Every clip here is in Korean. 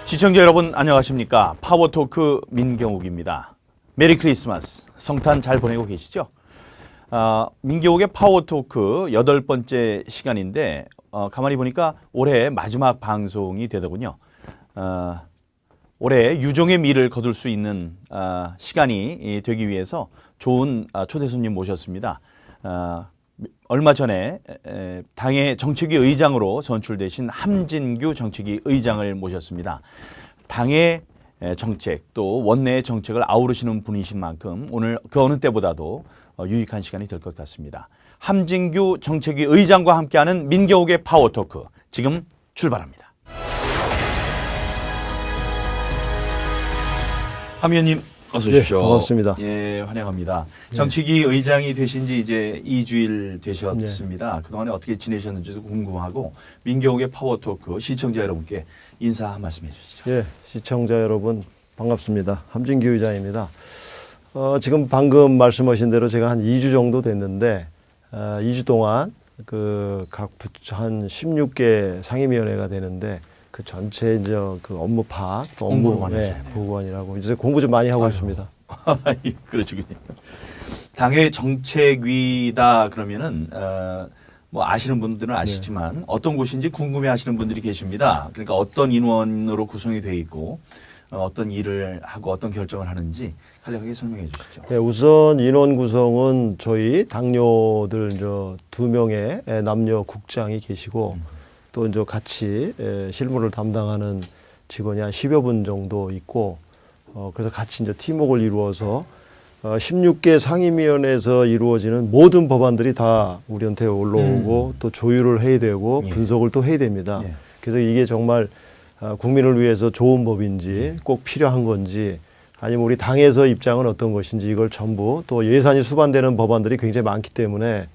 시청자 여러분 안녕하십니까? 파워토크 민경욱입니다. 메리 크리스마스, 성탄 잘 보내고 계시죠? 민경욱의 파워토크 8번째 시간인데 가만히 보니까 올해 마지막 방송이 되더군요. 올해 유종의 미를 거둘 수 있는 시간이 되기 위해서 좋은 초대 손님 모셨습니다. 얼마 전에 당의 정책위 의장으로 선출되신 함진규 정책위 의장을 모셨습니다. 당의 정책 또 원내의 정책을 아우르시는 분이신 만큼 오늘 그 어느 때보다도 유익한 시간이 될 것 같습니다. 함진규 정책위 의장과 함께하는 민경욱의 파워토크 지금 출발합니다. 함 의원님 어서 오십시오. 네, 반갑습니다. 예, 환영합니다. 정치기 의장이 되신 지 이제 2주일 되셨습니다. 네. 그동안에 어떻게 지내셨는지도 궁금하고 민경욱의 파워토크 시청자 여러분께 인사 한 말씀 해주시죠. 예, 시청자 여러분 반갑습니다. 함진규 의장입니다. 지금 방금 말씀하신 대로 제가 한 2주 정도 됐는데 2주 동안 각 부처 한 16개 상임위원회가 되는데 그 전체 이제 그 업무 파악, 또 업무 보고관이라고 이제 공부 좀 많이 하고 있습니다. 그러시군요. 당의 정책위다 그러면은 뭐 아시는 분들은 아시지만 어떤 곳인지 궁금해하시는 분들이 계십니다. 그러니까 어떤 인원으로 구성이 돼 있고 어떤 일을 하고 어떤 결정을 하는지 간략하게 설명해 주시죠. 네, 우선 인원 구성은 저희 당뇨들 2명의 남녀 국장이 계시고 또 이제 같이 실무를 담당하는 직원이 한 10여 분 정도 있고 그래서 같이 이제 팀워크를 이루어서 16개 상임위원회에서 이루어지는 모든 법안들이 다 우리한테 올라오고 또 조율을 해야 되고 분석을 또 해야 됩니다. 그래서 이게 정말 국민을 위해서 좋은 법인지 꼭 필요한 건지 아니면 우리 당에서 입장은 어떤 것인지 이걸 전부 또 예산이 수반되는 법안들이 굉장히 많기 때문에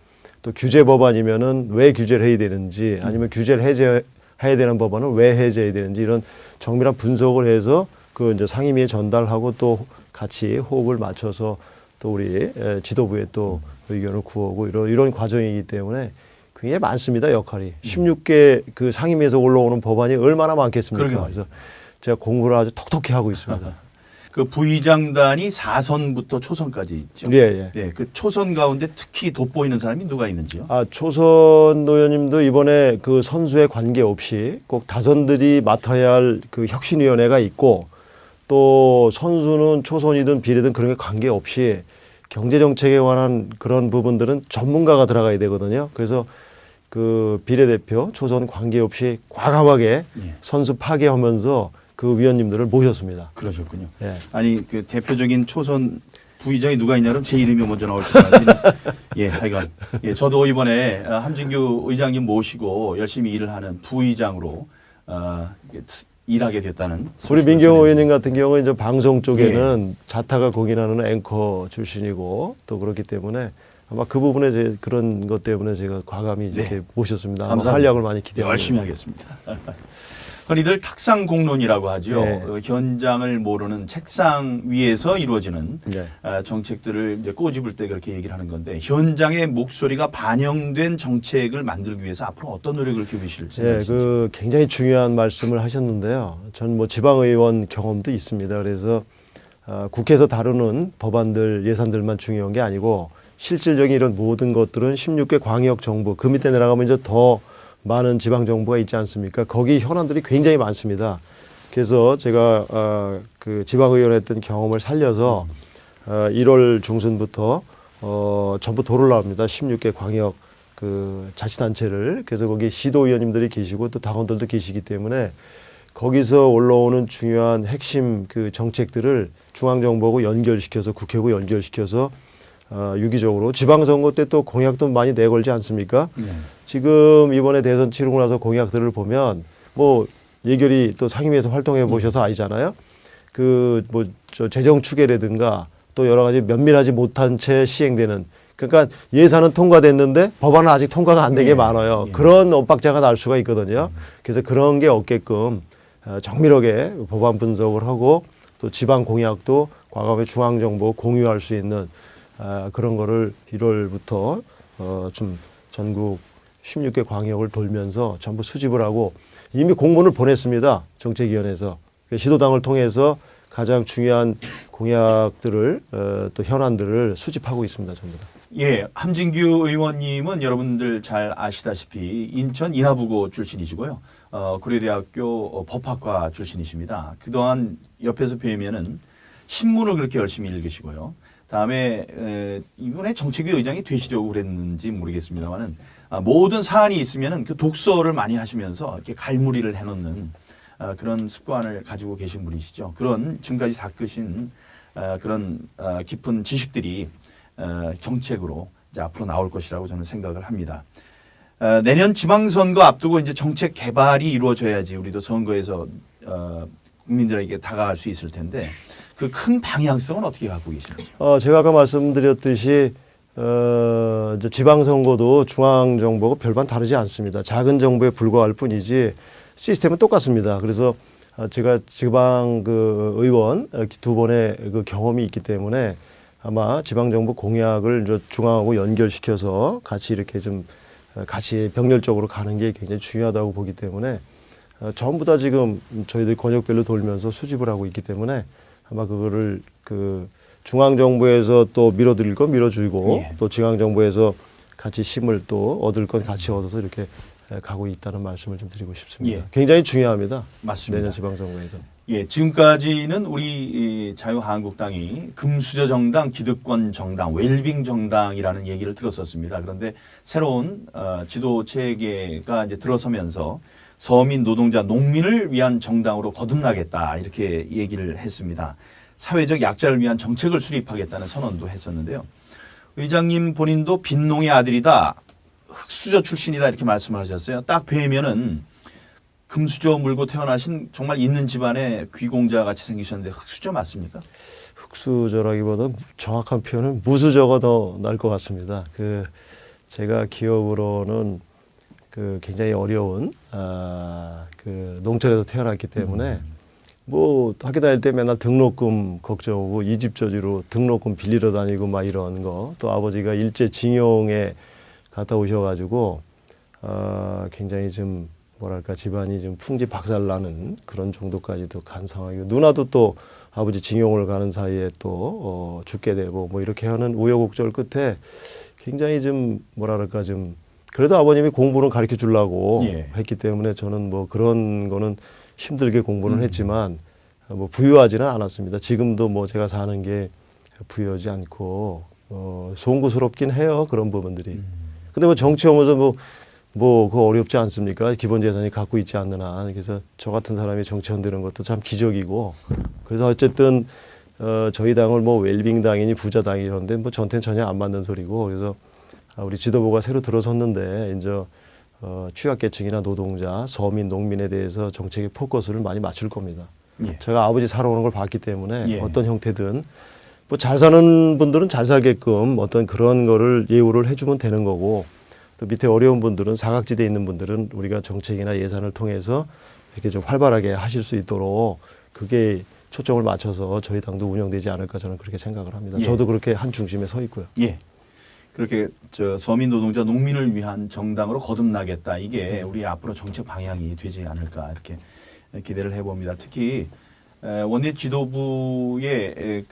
또 규제 법안이면은 왜 규제를 해야 되는지 아니면 규제를 해제해야 되는 법안은 왜 해제해야 되는지 이런 정밀한 분석을 해서 그 이제 상임위에 전달하고 또 같이 호흡을 맞춰서 또 우리 지도부에 또 의견을 구하고 이런 과정이기 때문에 굉장히 많습니다, 역할이. 16개 그 상임위에서 올라오는 법안이 얼마나 많겠습니까? 그래서 제가 공부를 아주 톡톡히 하고 있습니다. 그 부의장단이 4선부터 초선까지 있죠. 예. 네, 그 초선 가운데 특히 돋보이는 사람이 누가 있는지요? 초선 의원님도 이번에 그 선수에 관계없이 꼭 다선들이 맡아야 할 그 혁신위원회가 있고 또 선수는 초선이든 비례든 그런 게 관계없이 경제정책에 관한 그런 부분들은 전문가가 들어가야 되거든요. 그래서 그 비례대표 초선 관계없이 과감하게 선수 파괴하면서 그 위원님들을 모셨습니다. 그러셨군요. 예. 아니 그 대표적인 초선 부의장이 누가 있냐면 제 이름이 먼저 나올 줄 알았는데 하여간 저도 이번에 함진규 의장님 모시고 열심히 일을 하는 부의장으로 일하게 됐다는. 우리 민경욱 의원님 같은 경우는 이제 방송 쪽에는 자타가 공인하는 앵커 출신이고 또 그렇기 때문에 아마 그 부분에 그런 것 때문에 제가 과감히 이렇게 모셨습니다. 감사합니다. 활약을 많이 기대합니다. 열심히 하겠습니다. 흔히들 탁상 공론이라고 하죠. 그 현장을 모르는 책상 위에서 이루어지는 정책들을 이제 꼬집을 때 그렇게 얘기를 하는 건데 현장의 목소리가 반영된 정책을 만들기 위해서 앞으로 어떤 노력을 기울이실 생각이신지? 굉장히 중요한 말씀을 하셨는데요. 전 뭐 지방의원 경험도 있습니다. 그래서 국회에서 다루는 법안들 예산들만 중요한 게 아니고 실질적인 이런 모든 것들은 16개 광역정부 그 밑에 내려가면 이제 더 많은 지방정부가 있지 않습니까? 거기 현안들이 굉장히 많습니다. 그래서 제가 그 지방의원 했던 경험을 살려서 1월 중순부터 전부 도를 나옵니다. 16개 광역 그 자치단체를. 그래서 거기 시도의원님들이 계시고 또 당원들도 계시기 때문에 거기서 올라오는 중요한 핵심 그 정책들을 중앙정부하고 연결시켜서 국회하고 연결시켜서 유기적으로 지방선거 때 또 공약도 많이 내걸지 않습니까? 지금 이번에 대선 치르고 나서 공약들을 보면 뭐 예결위 또 상임위에서 활동해 보셔서 아시잖아요. 그 뭐 저 재정 추계라든가 또 여러 가지 면밀하지 못한 채 시행되는 그러니까 예산은 통과됐는데 법안은 아직 통과가 안 된 게 많아요. 그런 엇박자가 날 수가 있거든요. 그래서 그런 게 없게끔 정밀하게 법안 분석을 하고 또 지방 공약도 과감히 중앙정부 공유할 수 있는 그런 거를 1월부터 좀 전국 16개 광역을 돌면서 전부 수집을 하고 이미 공문을 보냈습니다. 정책위원회에서. 그 시도당을 통해서 가장 중요한 공약들을 또 현안들을 수집하고 있습니다. 전부 다. 예, 함진규 의원님은 여러분들 잘 아시다시피 인천 인하부고 출신이시고요. 고려대학교 법학과 출신이십니다. 그동안 옆에서 뵈면은 신문을 그렇게 열심히 읽으시고요. 다음에 이번에 정책위 의장이 되시려고 그랬는지 모르겠습니다만은 모든 사안이 있으면은 그 독서를 많이 하시면서 이렇게 갈무리를 해놓는 그런 습관을 가지고 계신 분이시죠. 그런 지금까지 닦으신 그런 깊은 지식들이 정책으로 이제 앞으로 나올 것이라고 저는 생각을 합니다. 내년 지방선거 앞두고 이제 정책 개발이 이루어져야지 우리도 선거에서 국민들에게 다가갈 수 있을 텐데 그 큰 방향성은 어떻게 갖고 계시는지요? 제가 아까 말씀드렸듯이 이제 지방선거도 중앙정부하고 별반 다르지 않습니다. 작은 정부에 불과할 뿐이지 시스템은 똑같습니다. 그래서 제가 지방 그 의원 두 번의 그 경험이 있기 때문에 아마 지방정부 공약을 이제 중앙하고 연결시켜서 같이 이렇게 좀 같이 병렬적으로 가는 게 굉장히 중요하다고 보기 때문에 전부 다 지금 저희들 권역별로 돌면서 수집을 하고 있기 때문에 아마 그거를 그 중앙정부에서 또 밀어드릴 건 밀어주고 예. 또 지방정부에서 같이 힘을 또 얻을 건 같이 얻어서 이렇게 가고 있다는 말씀을 좀 드리고 싶습니다. 예. 굉장히 중요합니다. 맞습니다. 내년 지방선거에서. 예, 지금까지는 우리 자유한국당이 금수저 정당, 기득권 정당, 웰빙 정당이라는 얘기를 들었었습니다. 그런데 새로운 지도 체계가 이제 들어서면서 서민, 노동자, 농민을 위한 정당으로 거듭나겠다 이렇게 얘기를 했습니다. 사회적 약자를 위한 정책을 수립하겠다는 선언도 했었는데요. 의장님 본인도 빈농의 아들이다, 흙수저 출신이다 이렇게 말씀을 하셨어요. 딱 뵈면은 금수저 물고 태어나신 정말 있는 집안의 귀공자 같이 생기셨는데 흙수저 맞습니까? 흙수저라기보다 정확한 표현은 무수저가 더 나을 것 같습니다. 제가 기업으로는 굉장히 어려운 그 농촌에서 태어났기 때문에 뭐 학교 다닐 때 맨날 등록금 걱정하고 이 집 저지로 등록금 빌리러 다니고 막 이런 거, 또 아버지가 일제 징용에 갔다 오셔가지고 굉장히 좀 뭐랄까 집안이 좀 풍지 박살나는 그런 정도까지도 간 상황이고, 누나도 또 아버지 징용을 가는 사이에 또 죽게 되고 뭐 이렇게 하는 우여곡절 끝에 굉장히 좀 뭐랄까 좀 그래도 아버님이 공부는 가르쳐 주려고 예. 했기 때문에 저는 뭐 그런 거는 힘들게 공부는 했지만 뭐 부유하지는 않았습니다. 지금도 뭐 제가 사는 게 부유하지 않고 송구스럽긴 해요, 그런 부분들이. 근데 뭐 정치하면서 뭐 그거 어렵지 않습니까? 기본 재산이 갖고 있지 않는 한. 그래서 저 같은 사람이 정치원 되는 것도 참 기적이고, 그래서 어쨌든 저희 당을 뭐 웰빙당이니 부자당이 이런데 뭐 저한테는 전혀 안 맞는 소리고, 그래서 우리 지도부가 새로 들어섰는데 이제 취약계층이나 노동자, 서민, 농민에 대해서 정책의 포커스를 많이 맞출 겁니다. 예. 제가 아버지 살아오는 걸 봤기 때문에 예. 어떤 형태든 뭐 잘 사는 분들은 잘 살게끔 어떤 그런 거를 예우를 해주면 되는 거고, 또 밑에 어려운 분들은 사각지대에 있는 분들은 우리가 정책이나 예산을 통해서 이렇게 좀 활발하게 하실 수 있도록 그게 초점을 맞춰서 저희 당도 운영되지 않을까 저는 그렇게 생각을 합니다. 예. 저도 그렇게 한 중심에 서 있고요. 예. 그렇게 서민 노동자 농민을 위한 정당으로 거듭나겠다. 이게 우리 앞으로 정책 방향이 되지 않을까 이렇게 기대를 해봅니다. 특히 원내 지도부의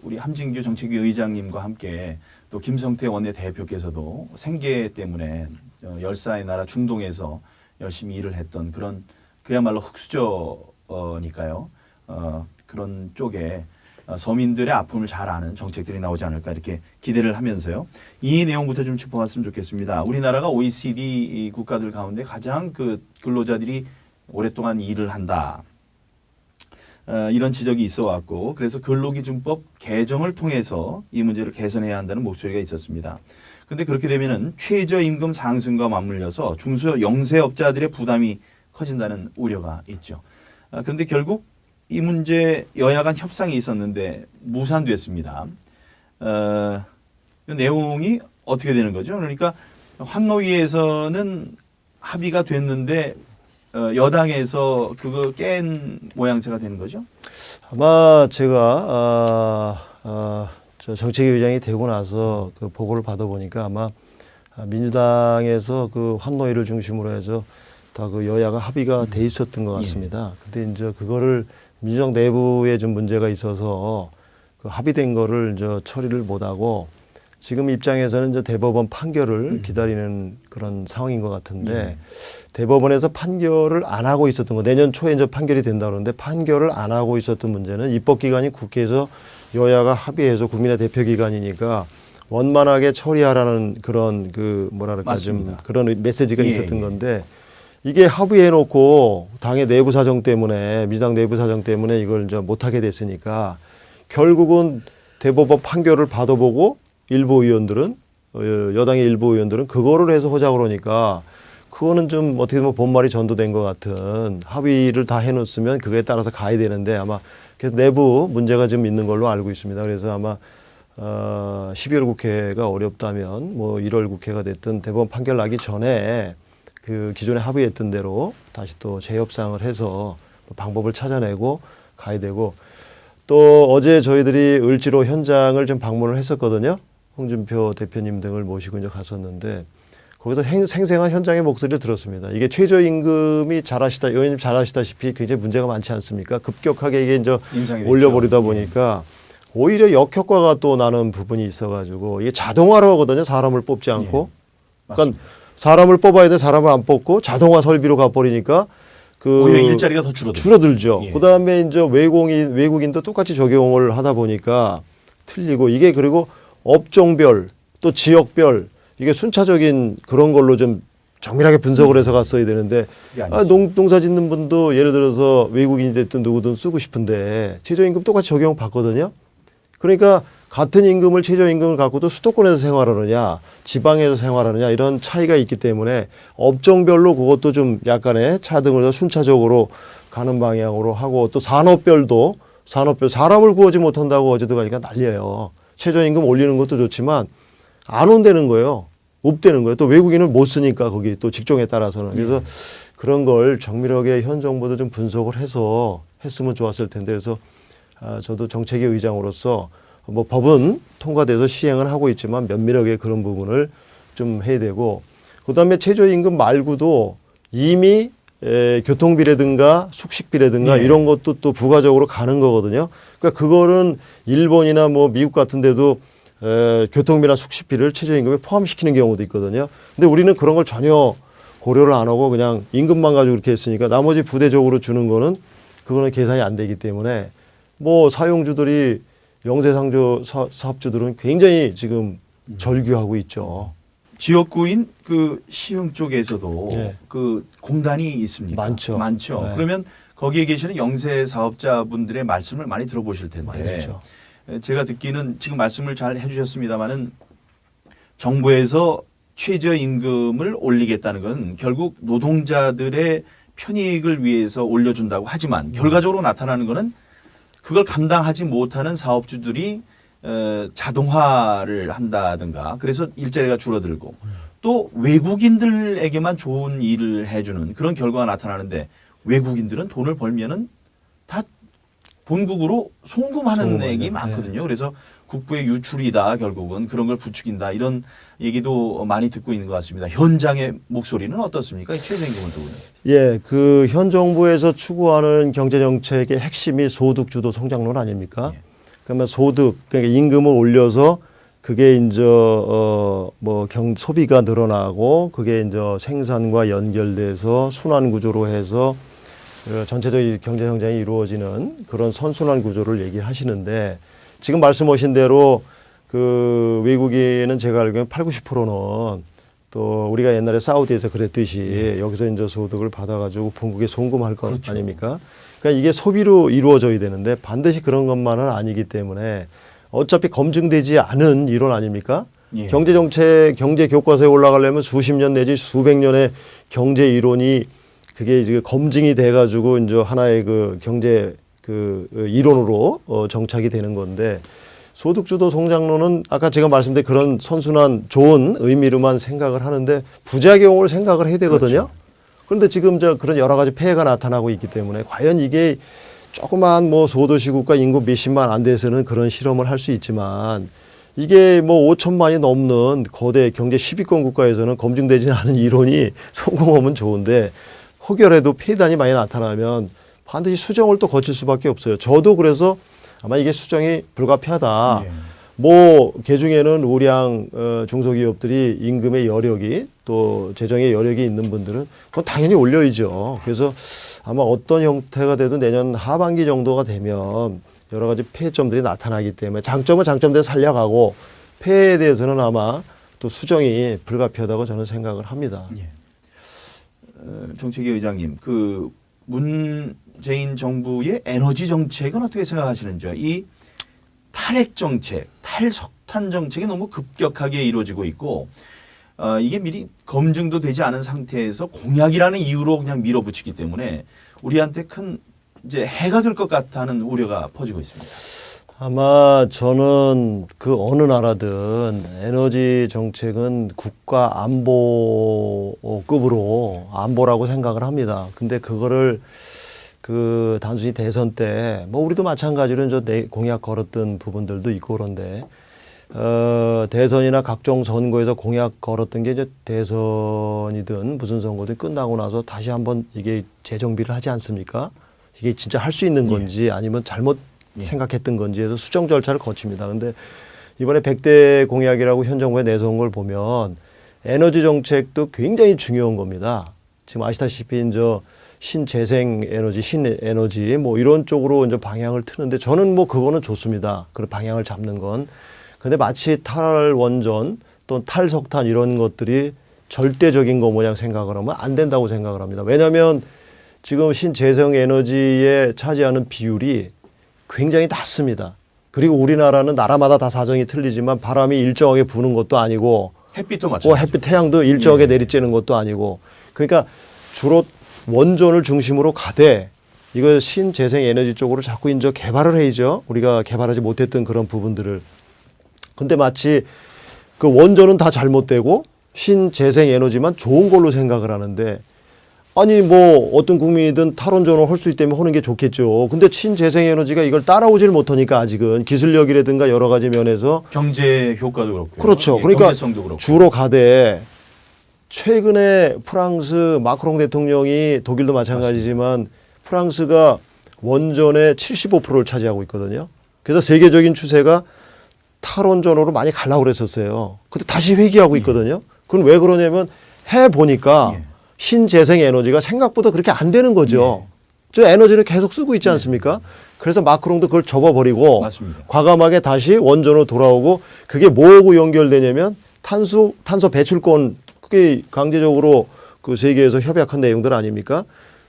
우리 함진규 정책위 의장님과 함께 또 김성태 원내 대표께서도 생계 때문에 열사의 나라 중동에서 열심히 일을 했던 그런 그야말로 흙수저니까요. 그런 쪽에 서민들의 아픔을 잘 아는 정책들이 나오지 않을까 이렇게 기대를 하면서요. 이 내용부터 좀 짚어봤으면 좋겠습니다. 우리나라가 OECD 국가들 가운데 가장 근로자들이 오랫동안 일을 한다. 이런 지적이 있어 왔고, 그래서 근로기준법 개정을 통해서 이 문제를 개선해야 한다는 목소리가 있었습니다. 그런데 그렇게 되면은 최저임금 상승과 맞물려서 중소 영세업자들의 부담이 커진다는 우려가 있죠. 그런데 결국 이 문제 여야 간 협상이 있었는데 무산됐습니다. 이 내용이 어떻게 되는 거죠? 그러니까 환노위에서는 합의가 됐는데 여당에서 그걸 깬 모양새가 되는 거죠? 아마 제가 저 정책위 의장이 되고 나서 그 보고를 받아보니까 아마 민주당에서 그 환노위를 중심으로 해서 다 그 여야가 합의가 돼 있었던 것 같습니다. 근데 이제 그거를 민주당 내부에 좀 문제가 있어서 그 합의된 거를 처리를 못하고 지금 입장에서는 대법원 판결을 기다리는 그런 상황인 것 같은데 대법원에서 판결을 안 하고 있었던 거 내년 초에 판결이 된다 그러는데 판결을 안 하고 있었던 문제는 입법기관이 국회에서 여야가 합의해서 국민의 대표기관이니까 원만하게 처리하라는 그런 그 뭐랄까 좀 맞습니다. 그런 메시지가 예, 있었던 예. 건데 이게 합의해놓고 당의 내부 사정 때문에 민주당 내부 사정 때문에 이걸 못하게 됐으니까 결국은 대법원 판결을 받아보고 일부 의원들은 여당의 일부 의원들은 그거를 해서 하자 그러니까 그거는 좀 어떻게 보면 본말이 전도된 것 같은 합의를 다 해놓으면 그거에 따라서 가야 되는데 아마 그래서 내부 문제가 좀 있는 걸로 알고 있습니다. 그래서 아마 12월 국회가 어렵다면 뭐 1월 국회가 됐든 대법원 판결 나기 전에 그 기존에 합의했던 대로 다시 또 재협상을 해서 방법을 찾아내고 가야 되고 또 어제 저희들이 을지로 현장을 좀 방문을 했었거든요. 홍준표 대표님 등을 모시고 이제 갔었는데 거기서 생생한 현장의 목소리를 들었습니다. 이게 최저임금이 의원님 잘 아시다시피 굉장히 문제가 많지 않습니까? 급격하게 이게 이제 올려버리다 보니까 오히려 역효과가 또 나는 부분이 있어가지고 이게 자동화로 하거든요. 사람을 뽑지 않고. 예, 그러니까 사람을 뽑아야 돼 사람을 안 뽑고 자동화 설비로 가버리니까 그 오히려 일자리가 더 줄어들죠. 예. 그다음에 이제 외국인도 똑같이 적용을 하다 보니까 틀리고 이게 그리고 업종별 또 지역별 이게 순차적인 그런 걸로 좀 정밀하게 분석을 해서 갔어야 되는데 농사 짓는 분도 예를 들어서 외국인이 됐든 누구든 쓰고 싶은데 최저임금 똑같이 적용 받거든요. 그러니까 같은 임금을 최저임금을 갖고도 수도권에서 생활하느냐 지방에서 생활하느냐 이런 차이가 있기 때문에 업종별로 그것도 좀 약간의 차등을 해서 순차적으로 가는 방향으로 하고 또 산업별 사람을 구하지 못한다고 어제도 가니까 난리예요. 최저임금 올리는 것도 좋지만 안 온다는 거예요. 없다는 거예요. 또 외국인은 못 쓰니까 거기 또 직종에 따라서는. 그래서 그런 걸 정밀하게 현 정부도 좀 분석을 해서 했으면 좋았을 텐데 그래서 저도 정책위 의장으로서 뭐 법은 통과돼서 시행을 하고 있지만 면밀하게 그런 부분을 좀 해야 되고 그다음에 최저임금 말고도 이미 교통비라든가 숙식비라든가 네. 이런 것도 또 부가적으로 가는 거거든요. 그러니까 그거는 일본이나 뭐 미국 같은 데도 교통비나 숙식비를 최저임금에 포함시키는 경우도 있거든요. 근데 우리는 그런 걸 전혀 고려를 안 하고 그냥 임금만 가지고 이렇게 했으니까 나머지 부대적으로 주는 거는 그거는 계산이 안 되기 때문에 뭐 사용주들이 영세상조 사업주들은 굉장히 지금 절규하고 있죠. 지역구인 그 시흥 쪽에서도 네. 그 공단이 있습니까? 많죠. 네. 그러면 거기에 계시는 영세 사업자분들의 말씀을 많이 들어보실 텐데 많죠. 제가 듣기는 지금 말씀을 잘 해주셨습니다마는 정부에서 최저임금을 올리겠다는 건 결국 노동자들의 편익을 위해서 올려준다고 하지만 결과적으로 나타나는 것은 그걸 감당하지 못하는 사업주들이 자동화를 한다든가 그래서 일자리가 줄어들고 또 외국인들에게만 좋은 일을 해주는 그런 결과가 나타나는데 외국인들은 돈을 벌면은 다 본국으로 송금하는 액이 많거든요. 그래서 국부의 유출이다 결국은 그런 걸 부추긴다 이런 얘기도 많이 듣고 있는 것 같습니다. 현장의 목소리는 어떻습니까? 이 최저임금을 두고. 예, 그 현 정부에서 추구하는 경제 정책의 핵심이 소득 주도 성장론 아닙니까? 예. 그러면 소득 그러니까 임금을 올려서 그게 이제 소비가 늘어나고 그게 이제 생산과 연결돼서 순환 구조로 해서 전체적인 경제 성장이 이루어지는 그런 선순환 구조를 얘기하시는데 지금 말씀하신 대로 그 외국인은 제가 알기로는 80~90%는 또 우리가 옛날에 사우디에서 그랬듯이 여기서 이제 소득을 받아가지고 본국에 송금할 것 그렇죠. 아닙니까? 그러니까 이게 소비로 이루어져야 되는데 반드시 그런 것만은 아니기 때문에 어차피 검증되지 않은 이론 아닙니까? 예. 경제 정책, 경제 교과서에 올라가려면 수십 년 내지 수백 년의 경제 이론이 그게 이제 검증이 돼가지고 이제 하나의 그 경제 그 이론으로 정착이 되는 건데 소득주도 성장론은 아까 제가 말씀드린 그런 선순환 좋은 의미로만 생각을 하는데 부작용을 생각을 해야 되거든요. 그렇죠. 그런데 지금 그런 여러 가지 폐해가 나타나고 있기 때문에 과연 이게 조그만 뭐 소도시 국가 인구 몇십만 안 돼서는 그런 실험을 할 수 있지만 이게 뭐 5천만이 넘는 거대 경제 10위권 국가에서는 검증되지 않은 이론이 성공하면 좋은데 혹여라도 폐단이 많이 나타나면 반드시 수정을 또 거칠 수밖에 없어요. 저도 그래서 아마 이게 수정이 불가피하다. 예. 뭐 개중에는 우량 중소기업들이 임금의 여력이 또 재정의 여력이 있는 분들은 그건 당연히 올려야죠. 그래서 아마 어떤 형태가 돼도 내년 하반기 정도가 되면 여러 가지 폐점들이 나타나기 때문에 장점은 장점대로 살려가고 폐에 대해서는 아마 또 수정이 불가피하다고 저는 생각을 합니다. 예. 정책위 의장님, 그 문재인 정부의 에너지 정책은 어떻게 생각하시는지요? 이 탈핵 정책, 탈석탄 정책이 너무 급격하게 이루어지고 있고 이게 미리 검증도 되지 않은 상태에서 공약이라는 이유로 그냥 밀어붙이기 때문에 우리한테 큰 이제 해가 될 것 같다는 우려가 퍼지고 있습니다. 아마 저는 그 어느 나라든 에너지 정책은 국가 안보급으로 안보라고 생각을 합니다. 근데 그거를 그 단순히 대선 때 뭐 우리도 마찬가지로 저 공약 걸었던 부분들도 있고 그런데 대선이나 각종 선거에서 공약 걸었던 게 이제 대선이든 무슨 선거든 끝나고 나서 다시 한번 이게 재정비를 하지 않습니까? 이게 진짜 할 수 있는 건지 아니면 잘못 생각했던 건지 해서 수정 절차를 거칩니다. 근데 이번에 100대 공약이라고 현 정부에 내세운 걸 보면 에너지 정책도 굉장히 중요한 겁니다. 지금 아시다시피 저 신재생 에너지, 신에너지 뭐 이런 쪽으로 이제 방향을 트는데 저는 뭐 그거는 좋습니다. 그 방향을 잡는 건. 근데 마치 탈원전 또 탈석탄 이런 것들이 절대적인 거 모양 생각을 하면 안 된다고 생각을 합니다. 왜냐하면 지금 신재생 에너지에 차지하는 비율이 굉장히 낮습니다. 그리고 우리나라는 나라마다 다 사정이 틀리지만 바람이 일정하게 부는 것도 아니고 햇빛도 마찬가지. 햇빛 태양도 일정하게 내리쬐는 것도 아니고 그러니까 주로 원전을 중심으로 가되 이거 신재생 에너지 쪽으로 자꾸 이제 개발을 해야죠. 우리가 개발하지 못했던 그런 부분들을. 근데 마치 그 원전은 다 잘못되고 신재생 에너지만 좋은 걸로 생각을 하는데 아니 뭐 어떤 국민이든 탈원전을 할 수 있다면 하는 게 좋겠죠. 근데 신재생 에너지가 이걸 따라오질 못하니까 아직은 기술력이라든가 여러 가지 면에서 경제 효과도 그렇고. 그렇죠. 예, 그러니까 경제성도 그렇고. 주로 가되 최근에 프랑스 마크롱 대통령이 독일도 마찬가지지만 프랑스가 원전의 75%를 차지하고 있거든요. 그래서 세계적인 추세가 탈원전으로 많이 가려고 그랬었어요. 근데 다시 회귀하고 있거든요. 그건 왜 그러냐면 해보니까 예. 신재생 에너지가 생각보다 그렇게 안 되는 거죠. 저 에너지를 계속 쓰고 있지 않습니까? 그래서 마크롱도 그걸 접어버리고 맞습니다. 과감하게 다시 원전으로 돌아오고 그게 뭐하고 연결되냐면 탄소 배출권 그게 강제적으로 그 세계에서 협약한 내용들 아닙니까?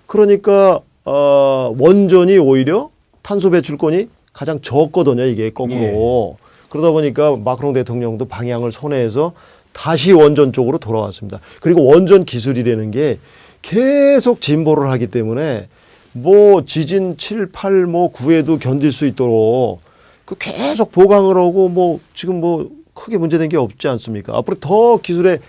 그러니까 원전이 오히려 탄소 배출권이 가장 적거든요. 이게 거꾸로. 그러다 보니까 마크롱 대통령도 방향을 선회해서 다시 원전 쪽으로 돌아왔습니다. 그리고 원전 기술이라는 게 계속 진보를 하기 때문에 뭐 지진 7, 8, 뭐 9에도 견딜 수 있도록 그 계속 보강을 하고 뭐 지금 뭐 크게 문제된 게 없지 않습니까? 앞으로 더 기술에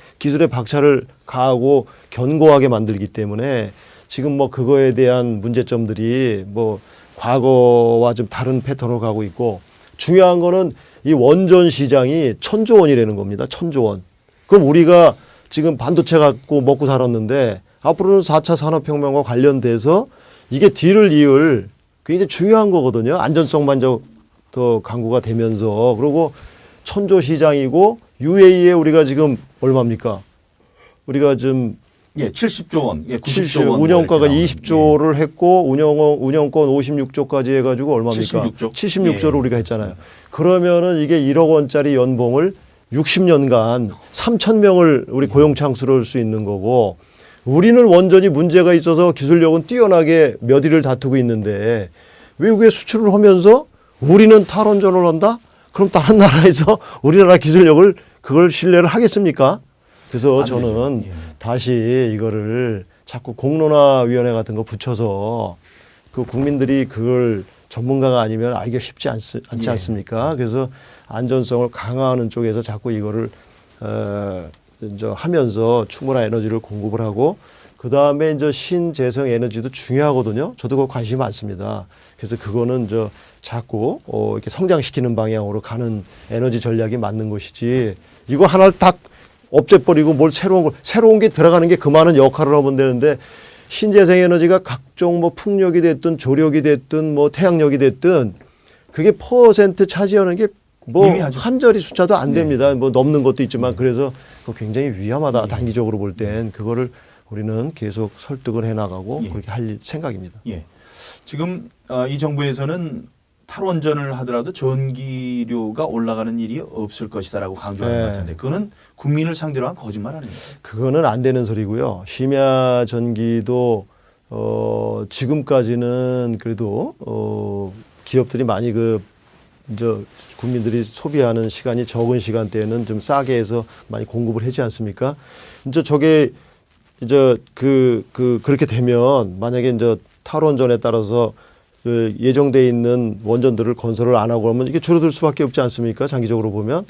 박차를 가하고 견고하게 만들기 때문에 지금 뭐 그거에 대한 문제점들이 뭐 과거와 좀 다른 패턴으로 가고 있고 중요한 거는 이 원전 시장이 1,000조 원이라는 겁니다. 1,000조 원. 그럼 우리가 지금 반도체 갖고 먹고 살았는데 앞으로는 4차 산업혁명과 관련돼서 이게 뒤를 이을 굉장히 중요한 거거든요. 안전성만 더 강구가 되면서 그리고 1,000조 시장이고 UAE에 우리가 지금 얼마입니까? 우리가 좀 70조 원, 90조 70, 원. 운영가가 이렇게 20조를 했고 운영권 56조까지 해가지고 얼마입니까? 76조. 76조를 예. 우리가 했잖아요. 그러면은 이게 1억 원짜리 연봉을 60년간 3,000명을 우리 고용 창출을 할 수 있는 거고 우리는 원전이 문제가 있어서 기술력은 뛰어나게 몇 위를 다투고 있는데 외국에 수출을 하면서 우리는 탈원전을 한다? 그럼 다른 나라에서 우리나라 기술력을 그걸 신뢰를 하겠습니까? 그래서 안 되죠. 저는 예. 다시 이거를 자꾸 공론화위원회 같은 거 붙여서 그 국민들이 그걸 전문가가 아니면 알기 쉽지 않지 않습니까? 그래서 안전성을 강화하는 쪽에서 자꾸 이거를 이제 하면서 충분한 에너지를 공급을 하고 그 다음에 이제 신재생 에너지도 중요하거든요. 저도 그 관심 많습니다. 그래서 그거는 자꾸 이렇게 성장시키는 방향으로 가는 에너지 전략이 맞는 것이지 이거 하나를 딱 없애버리고 뭘 새로운 게 들어가는 게 그 많은 역할을 하면 되는데 신재생에너지가 각종 뭐 풍력이 됐든 조력이 됐든 뭐 태양력이 됐든 그게 퍼센트 차지하는 게 뭐 미미하죠. 한 자리 숫자도 안 네. 됩니다. 뭐 넘는 것도 있지만 그래서 그거 굉장히 위험하다. 단기적으로 볼 땐 그거를 우리는 계속 설득을 해나가고 예. 그렇게 할 생각입니다. 예. 지금 이 정부에서는 탈원전을 하더라도 전기료가 올라가는 일이 없을 것이다라고 강조하는 네. 것 같은데 그거는 국민을 상대로 한 거짓말 아닙니까? 그거는 안 되는 소리고요. 심야 전기도 지금까지는 그래도 기업들이 많이 이제 국민들이 소비하는 시간이 적은 시간대에는 좀 싸게 해서 많이 공급을 하지 않습니까? 이제 저게 이제 그렇게 되면 만약에 이제 탈원전에 따라서 그 예정돼 있는 원전들을 건설을 안 하고 그러면 이게 줄어들 수밖에 없지 않습니까? 장기적으로 보면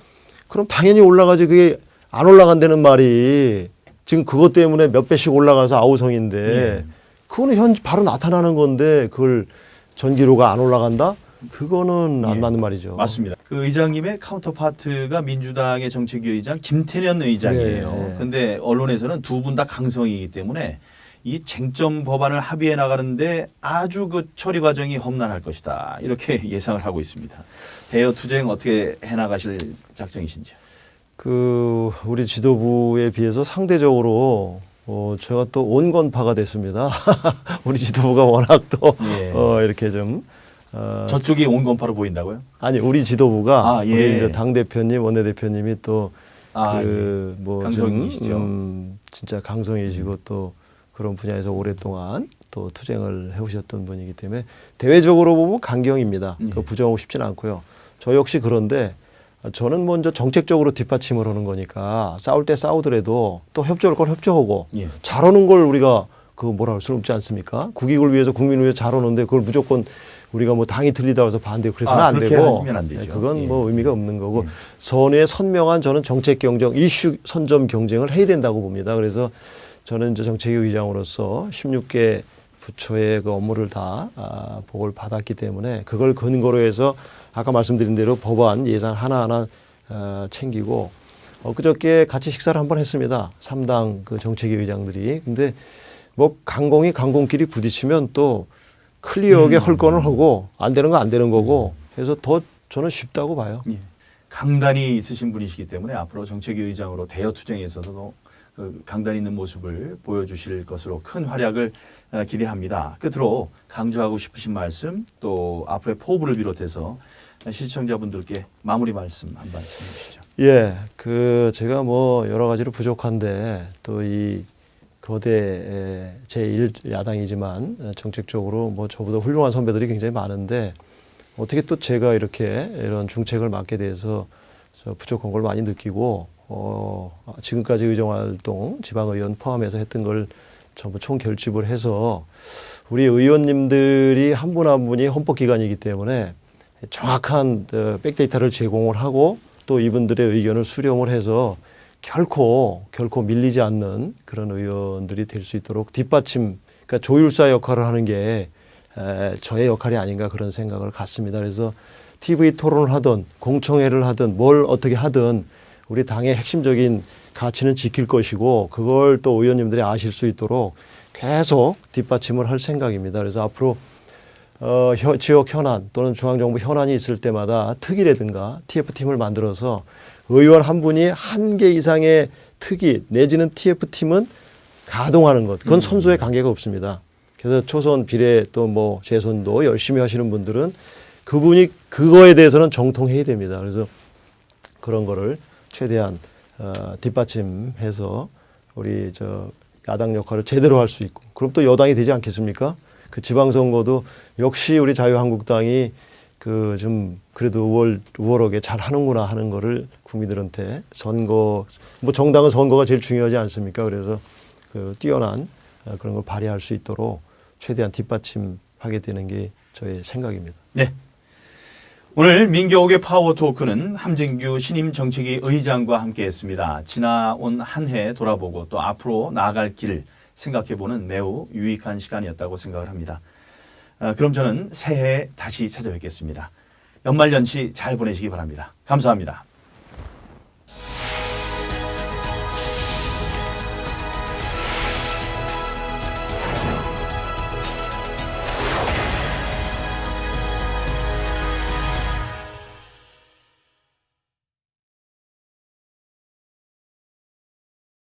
그럼 당연히 올라가지. 그게 안 올라간다는 말이 지금 그것 때문에 몇 배씩 올라가서 아우성인데 예. 그거는 바로 나타나는 건데 그걸 전기료가 안 올라간다? 그거는 안 예. 맞는 말이죠. 맞습니다. 그 의장님의 카운터파트가 민주당의 정책위 의장 김태년 의장이에요. 네. 근데 언론에서는 두 분 다 강성이기 때문에 이 쟁점 법안을 합의해 나가는데 아주 그 처리 과정이 험난할 것이다. 이렇게 예상을 하고 있습니다. 대여 투쟁 어떻게 해 나가실 작정이신지요? 우리 지도부에 비해서 상대적으로 제가 또 온건파가 됐습니다. 우리 지도부가 워낙 또 예. 이렇게 좀 저쪽이 온건파로 보인다고요? 아니 우리 지도부가 아, 예. 우리 이제 당 대표님, 원내 대표님이 또 예. 뭐 강성이시죠. 진짜 강성이시고 또 그런 분야에서 오랫동안 또 투쟁을 해오셨던 분이기 때문에 대외적으로 보면 강경입니다. 예. 그 부정하고 싶지는 않고요. 저 역시 그런데 저는 먼저 정책적으로 뒷받침을 하는 거니까 싸울 때 싸우더라도 또 협조할 걸 협조하고 예. 잘하는 걸 우리가 뭐라 할 수는 없지 않습니까? 국익을 위해서 국민을 위해 잘하는데 그걸 무조건 우리가 뭐 당이 틀리다고 해서 반대고 그래서는 안 그렇게 되고 하면 안 되죠. 그건 예. 뭐 의미가 없는 거고 예. 선의의 선명한 저는 정책 경쟁 이슈 선점 경쟁을 해야 된다고 봅니다. 그래서 저는 이제 정책위 의장으로서 16개 부처의 그 업무를 다 보고를 받았기 때문에 그걸 근거로 해서 아까 말씀드린 대로 법안 예산 하나하나 챙기고 그저께 같이 식사를 한번 했습니다. 3당 그 정책위 의장들이. 근데 뭐 강공끼리 부딪히면 또 클리어하게 할 거는 하고 안 되는 거 안 되는 거고 해서 더 저는 쉽다고 봐요. 예. 강단이 있으신 분이시기 때문에 앞으로 정책위 의장으로 대여 투쟁에 있어서도 그 강단 있는 모습을 보여주실 것으로 큰 활약을 기대합니다. 끝으로 강조하고 싶으신 말씀 또 앞으로의 포부를 비롯해서 시청자분들께 마무리 말씀 한 말씀 해주시죠. 예, 제가 뭐 여러 가지로 부족한데 또 이 거대 제1야당이지만 정책적으로 뭐 저보다 훌륭한 선배들이 굉장히 많은데 어떻게 또 제가 이렇게 이런 중책을 맡게 돼서 저 부족한 걸 많이 느끼고 지금까지 의정활동 지방의원 포함해서 했던 걸 전부 총결집을 해서 우리 의원님들이 한 분 한 분이 헌법기관이기 때문에 정확한 백데이터를 제공을 하고 또 이분들의 의견을 수렴을 해서 결코 밀리지 않는 그런 의원들이 될 수 있도록 뒷받침, 그러니까 조율사 역할을 하는 게 저의 역할이 아닌가 그런 생각을 갖습니다. 그래서 TV 토론을 하든 공청회를 하든 뭘 어떻게 하든 우리 당의 핵심적인 가치는 지킬 것이고 그걸 또 의원님들이 아실 수 있도록 계속 뒷받침을 할 생각입니다. 그래서 앞으로 지역 현안 또는 중앙정부 현안이 있을 때마다 특위라든가 TF팀을 만들어서 의원 한 분이 한 개 이상의 특위 내지는 TF팀은 가동하는 것. 그건 선수의 관계가 없습니다. 그래서 초선 비례 또 뭐 재선도 열심히 하시는 분들은 그분이 그거에 대해서는 정통해야 됩니다. 그래서 그런 거를 최대한 뒷받침해서 우리 야당 역할을 제대로 할 수 있고 그럼 또 여당이 되지 않겠습니까? 그 지방선거도 역시 우리 자유한국당이 좀 그래도 우월하게 잘 하는구나 하는 거를 국민들한테 선거 뭐 정당은 선거가 제일 중요하지 않습니까? 그래서 뛰어난 그런 걸 발휘할 수 있도록 최대한 뒷받침하게 되는 게 저의 생각입니다. 네. 오늘 민경욱의 파워 토크는 함진규 신임 정책위 의장과 함께했습니다. 지나온 한 해 돌아보고 또 앞으로 나아갈 길을 생각해보는 매우 유익한 시간이었다고 생각을 합니다. 그럼 저는 새해에 다시 찾아뵙겠습니다. 연말연시 잘 보내시기 바랍니다. 감사합니다.